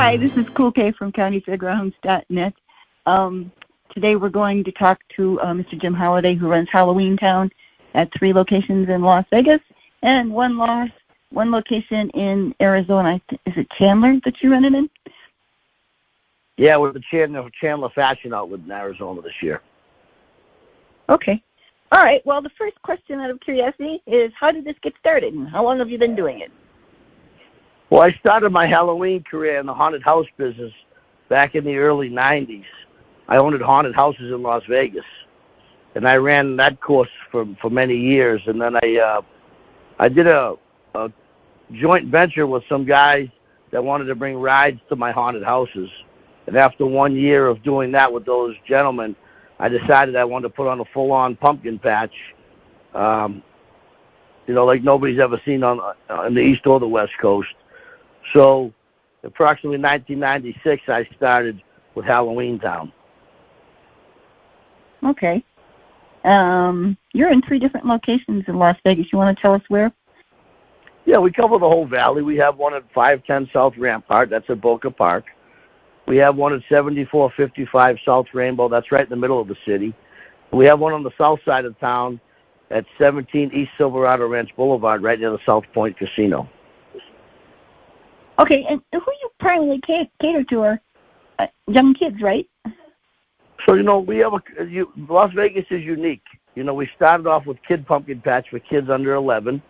Hi, this is Cool K from CountyFairgrounds.net. Today we're going to talk to Mr. Jim Holliday, who runs Halloween Town at 3 locations in Las Vegas and one location in Arizona. Is it Chandler that you're running in? Yeah, we're the Chandler Fashion Outlet in Arizona this year. Okay. All right. Well, the first question out of curiosity is, how did this get started, and how long have you been doing it? Well, I started my Halloween career in the haunted house business back in the early 90s. I owned haunted houses in Las Vegas, and I ran that course for many years. And then I did a joint venture with some guys that wanted to bring rides to my haunted houses. And after 1 year of doing that with those gentlemen, I decided I wanted to put on a full-on pumpkin patch, like nobody's ever seen on the East or the West Coast. So approximately 1996, I started with Halloween Town. Okay. You're in 3 different locations in Las Vegas. You want to tell us where? Yeah, we cover the whole valley. We have one at 510 South Rampart. That's at Boca Park. We have one at 7455 South Rainbow. That's right in the middle of the city. We have one on the south side of town at 17 East Silverado Ranch Boulevard, right near the South Point Casino. Okay, and who you primarily cater to are young kids, right? So, we have Las Vegas is unique. We started off with Kid Pumpkin Patch for kids under 11.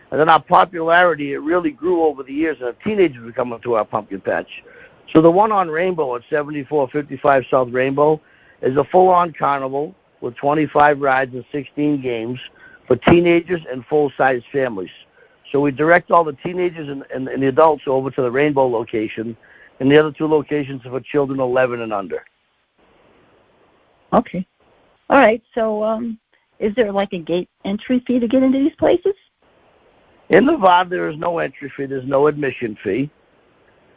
And then our popularity, it really grew over the years, and teenagers were coming to our pumpkin patch. So the one on Rainbow at 7455 South Rainbow is a full-on carnival with 25 rides and 16 games for teenagers and full-size families. So we direct all the teenagers and the adults over to the Rainbow location, and the other 2 locations are for children 11 and under. Okay. All right. So is there like a gate entry fee to get into these places? In Nevada, there is no entry fee. There's no admission fee.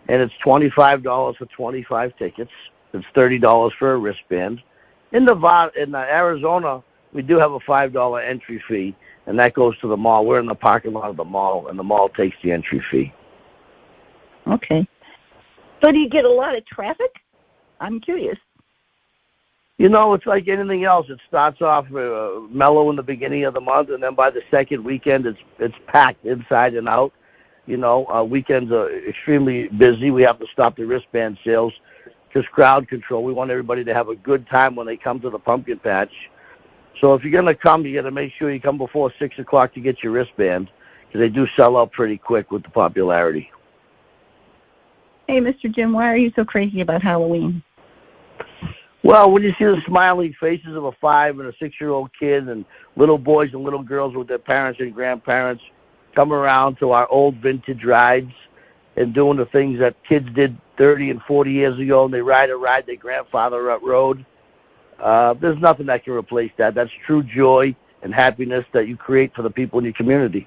And it's $25 for 25 tickets. It's $30 for a wristband. In Arizona, we do have a $5 entry fee, and that goes to the mall. We're in the parking lot of the mall, and the mall takes the entry fee. Okay. So do you get a lot of traffic? I'm curious. It's like anything else. It starts off mellow in the beginning of the month, and then by the second weekend, it's packed inside and out. Weekends are extremely busy. We have to stop the wristband sales, just crowd control. We want everybody to have a good time when they come to the pumpkin patch. So if you're going to come, you got to make sure you come before 6 o'clock to get your wristband, because they do sell out pretty quick with the popularity. Hey, Mr. Jim, why are you so crazy about Halloween? Well, when you see the smiling faces of a 5 and a 6-year-old kid and little boys and little girls with their parents and grandparents come around to our old vintage rides and doing the things that kids did 30 and 40 years ago, and they ride a ride their grandfather rode, there's nothing that can replace that. That's true joy and happiness that you create for the people in your community.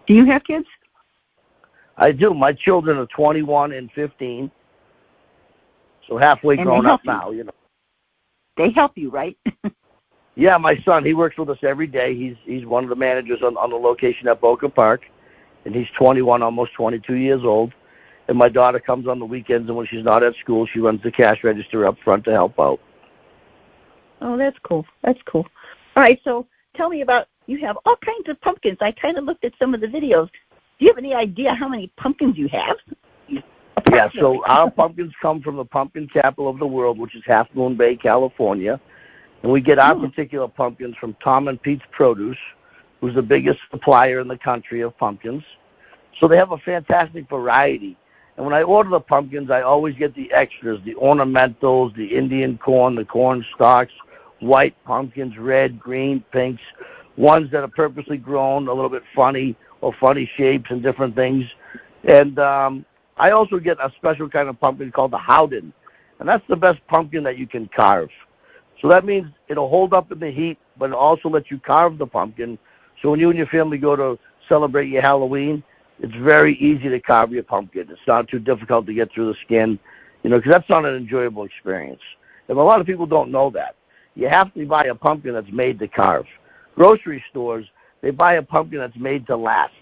Do you have kids? I do. My children are 21 and 15. So halfway grown up now, They help you, right? Yeah, my son, he works with us every day. He's one of the managers on the location at Boca Park, and he's 21, almost 22 years old. And my daughter comes on the weekends, and when she's not at school, she runs the cash register up front to help out. Oh, that's cool. That's cool. All right, so tell me about, you have all kinds of pumpkins. I kind of looked at some of the videos. Do you have any idea how many pumpkins you have? Yeah, so our pumpkins come from the pumpkin capital of the world, which is Half Moon Bay, California. And we get our particular pumpkins from Tom and Pete's Produce, who's the biggest supplier in the country of pumpkins. So they have a fantastic variety. And when I order the pumpkins, I always get the extras, the ornamentals, the Indian corn, the corn stalks, white pumpkins, red, green, pinks, ones that are purposely grown, a little bit funny, or funny shapes and different things. And I also get a special kind of pumpkin called the Howden, and that's the best pumpkin that you can carve. So that means it'll hold up in the heat, but it also lets you carve the pumpkin. So when you and your family go to celebrate your Halloween, it's very easy to carve your pumpkin. It's not too difficult to get through the skin, because that's not an enjoyable experience. And a lot of people don't know that. You have to buy a pumpkin that's made to carve. Grocery stores, they buy a pumpkin that's made to last.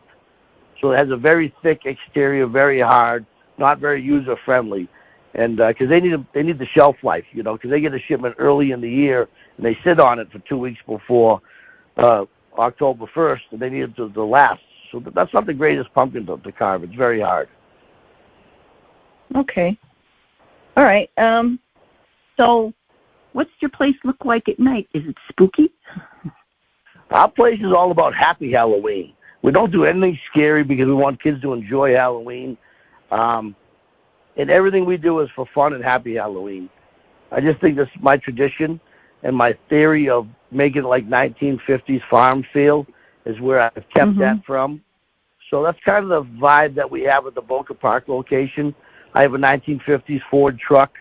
So it has a very thick exterior, very hard, not very user friendly, and because they need the shelf life, because they get a shipment early in the year and they sit on it for 2 weeks before October 1st, and they need it to last. So that's not the greatest pumpkin to carve. It's very hard. Okay. All right. So what's your place look like at night? Is it spooky? Our place is all about happy Halloween. We don't do anything scary because we want kids to enjoy Halloween. And everything we do is for fun and happy Halloween. I just think that's my tradition, and my theory of making it like 1950s farm feel is where I've kept that from. So that's kind of the vibe that we have at the Boca Park location. I have a 1950s Ford truck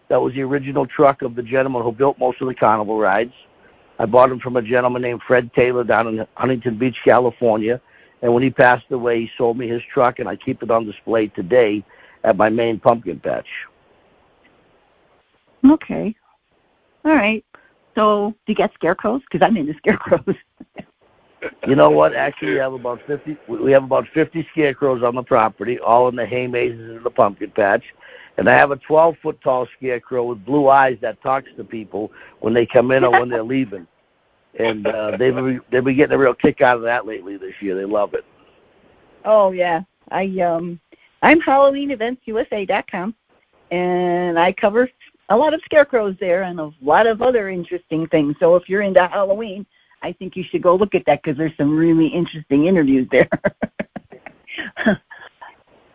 that was the original truck of the gentleman who built most of the carnival rides. I bought him from a gentleman named Fred Taylor down in Huntington Beach, California. And when he passed away, he sold me his truck, and I keep it on display today at my main pumpkin patch. Okay. All right. So do you get scarecrows? Because I'm into scarecrows. You know what? Actually, we have about 50. We have about 50 scarecrows on the property, all in the hay mazes in the pumpkin patch. And I have a 12-foot tall scarecrow with blue eyes that talks to people when they come in or when they're leaving. And they've been getting a real kick out of that lately this year. They love it. Oh yeah, I'm HalloweenEventsUSA.com, and I cover a lot of scarecrows there and a lot of other interesting things. So if you're into Halloween, I think you should go look at that because there's some really interesting interviews there.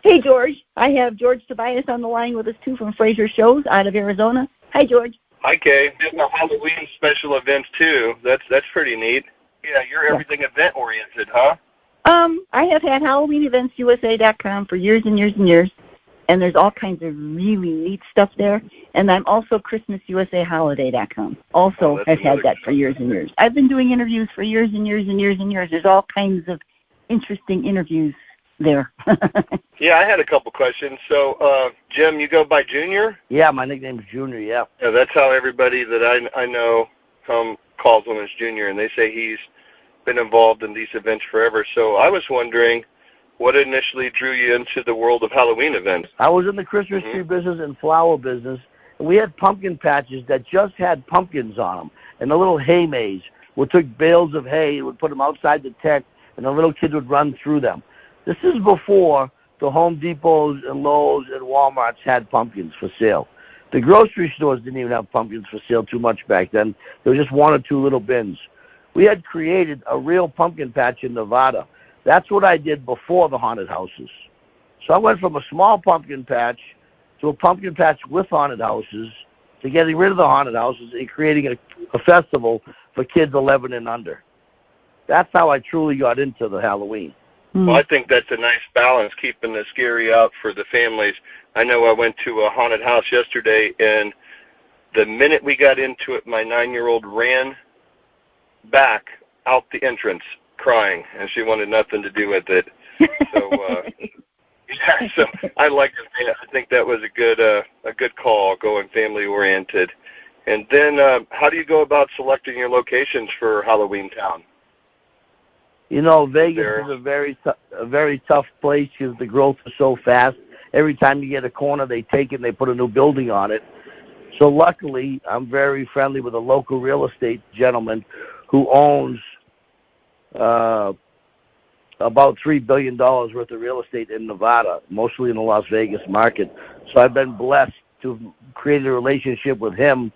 Hey, George. I have George Tobias on the line with us, too, from Fraser Shows out of Arizona. Hi, George. Hi, Kay. Doing the Halloween special events, too. That's pretty neat. Yeah, you're everything event-oriented, huh? I have had HalloweenEventsUSA.com for years and years and years, and there's all kinds of really neat stuff there. And I'm also ChristmasUSAHoliday.com. Also have had that for years and years. I've been doing interviews for years and years and years and years. There's all kinds of interesting interviews there. Yeah, I had a couple questions. So, Jim, you go by Junior? Yeah, my nickname's Junior, yeah. Yeah, that's how everybody that I know calls him as Junior, and they say he's been involved in these events forever. So I was wondering, what initially drew you into the world of Halloween events? I was in the Christmas tree business and flower business, and we had pumpkin patches that just had pumpkins on them, and a little hay maze. We took bales of hay and would put them outside the tent, and the little kids would run through them. This is before the Home Depots and Lowe's and Walmarts had pumpkins for sale. The grocery stores didn't even have pumpkins for sale too much back then. There was just one or two little bins. We had created a real pumpkin patch in Nevada. That's what I did before the haunted houses. So I went from a small pumpkin patch to a pumpkin patch with haunted houses to getting rid of the haunted houses and creating a festival for kids 11 and under. That's how I truly got into the Halloween. Well, I think that's a nice balance, keeping the scary out for the families. I know I went to a haunted house yesterday, and the minute we got into it, my 9-year-old ran back out the entrance crying, and she wanted nothing to do with it. So, yeah, so I like it. I think that was a good call, going family-oriented. And then how do you go about selecting your locations for Halloween Town? You know, Vegas is a very tough place because the growth is so fast. Every time you get a corner, they take it and they put a new building on it. So luckily, I'm very friendly with a local real estate gentleman who owns about $3 billion worth of real estate in Nevada, mostly in the Las Vegas market. So I've been blessed to create a relationship with him,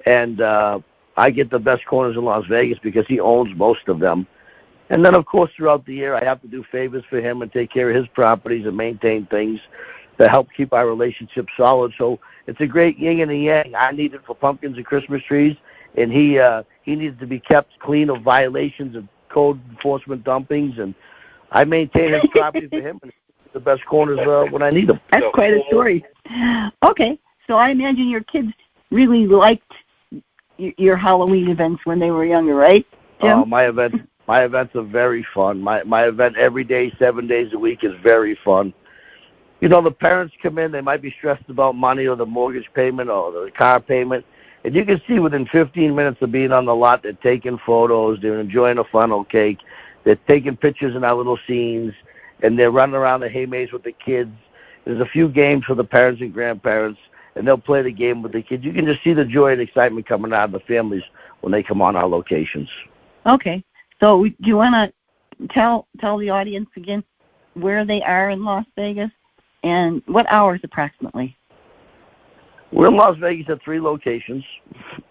and I get the best corners in Las Vegas because he owns most of them. And then, of course, throughout the year, I have to do favors for him and take care of his properties and maintain things that help keep our relationship solid. So it's a great yin and a yang. I need it for pumpkins and Christmas trees, and he needs to be kept clean of violations of code enforcement dumpings. And I maintain his property for him and the best corners when I need them. That's quite a story. Okay, so I imagine your kids really liked your Halloween events when they were younger, right, Jim? My events are very fun. My event every day, 7 days a week is very fun. You know, the parents come in, they might be stressed about money or the mortgage payment or the car payment, and you can see within 15 minutes of being on the lot, they're taking photos, they're enjoying a funnel cake, they're taking pictures in our little scenes, and they're running around the hay maze with the kids. There's a few games for the parents and grandparents, and they'll play the game with the kids. You can just see the joy and excitement coming out of the families when they come on our locations. Okay. So do you want to tell the audience again where they are in Las Vegas and what hours approximately? We're in Las Vegas at 3 locations.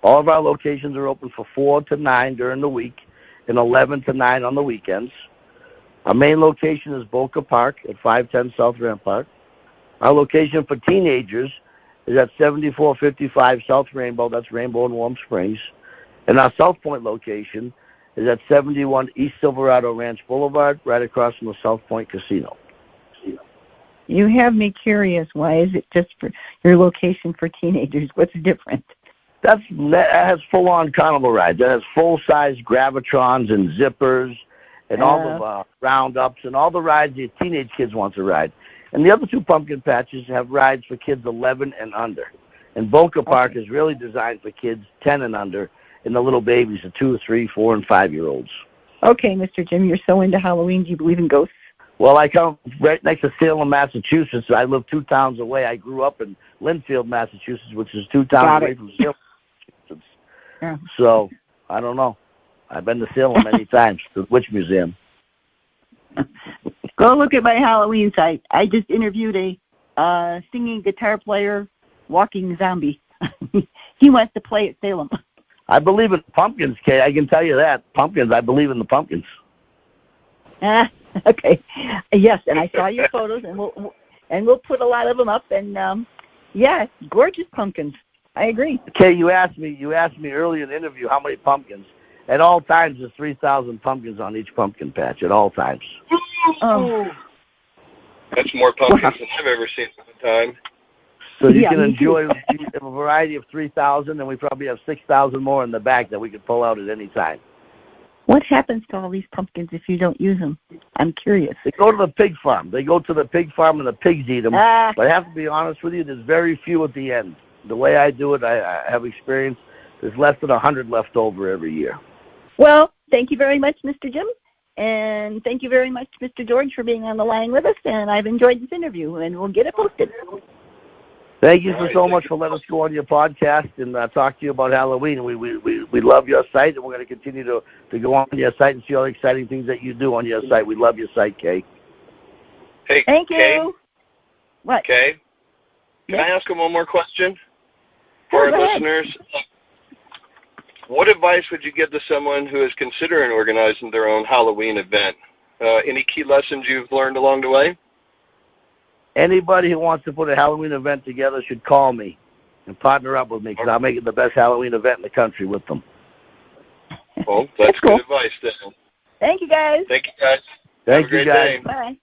All of our locations are open from 4 to 9 during the week and 11 to 9 on the weekends. Our main location is Boca Park at 510 South Rampart. Our location for teenagers is at 7455 South Rainbow. That's Rainbow and Warm Springs. And our South Point location is at 71 East Silverado Ranch Boulevard, right across from the South Point Casino. You have me curious. Why is it just for your location for teenagers? What's different? That has full-on carnival rides. That has full-size Gravitrons and zippers and all the roundups and all the rides the teenage kids want to ride. And the other 2 pumpkin patches have rides for kids 11 and under. And Boca Park is really designed for kids 10 and under and the little babies, the 2, 3, 4, and 5-year-olds. Okay, Mr. Jim, you're so into Halloween. Do you believe in ghosts? Well, I come right next to Salem, Massachusetts. I live 2 towns away. I grew up in Linfield, Massachusetts, which is 2 towns away from Salem, Massachusetts. Yeah. So, I don't know. I've been to Salem many times, the Witch Museum. Go look at my Halloween site. I just interviewed a singing guitar player, walking zombie. He wants to play at Salem. I believe in pumpkins, Kay. I can tell you that. Pumpkins, I believe in the pumpkins. Okay. Yes, and I saw your photos, and we'll put a lot of them up. And yeah, gorgeous pumpkins. I agree. Kay, you asked me earlier in the interview how many pumpkins. At all times, there's 3,000 pumpkins on each pumpkin patch. At all times. Oh. That's more pumpkins than I've ever seen at a time. So you can enjoy a variety of 3,000, and we probably have 6,000 more in the back that we could pull out at any time. What happens to all these pumpkins if you don't use them? I'm curious. They go to the pig farm. They go to the pig farm, and the pigs eat them. But I have to be honest with you, there's very few at the end. The way I do it, I have experience. There's less than 100 left over every year. Well, thank you very much, Mr. Jim. And thank you very much, Mr. George, for being on the line with us. And I've enjoyed this interview, and we'll get it posted. Thank you so much for letting us go on your podcast and talk to you about Halloween. We love your site, and we're going to continue to go on your site and see all the exciting things that you do on your site. We love your site, Kay. Hey, thank you. Kay? What? Kay? Can I ask him one more question for our listeners? What advice would you give to someone who is considering organizing their own Halloween event? Any key lessons you've learned along the way? Anybody who wants to put a Halloween event together should call me and partner up with me, because I'll make it the best Halloween event in the country with them. Well, that's cool. Good advice, then. Thank you, guys. Thank you, guys. Thank Have a great you, guys. day. Bye.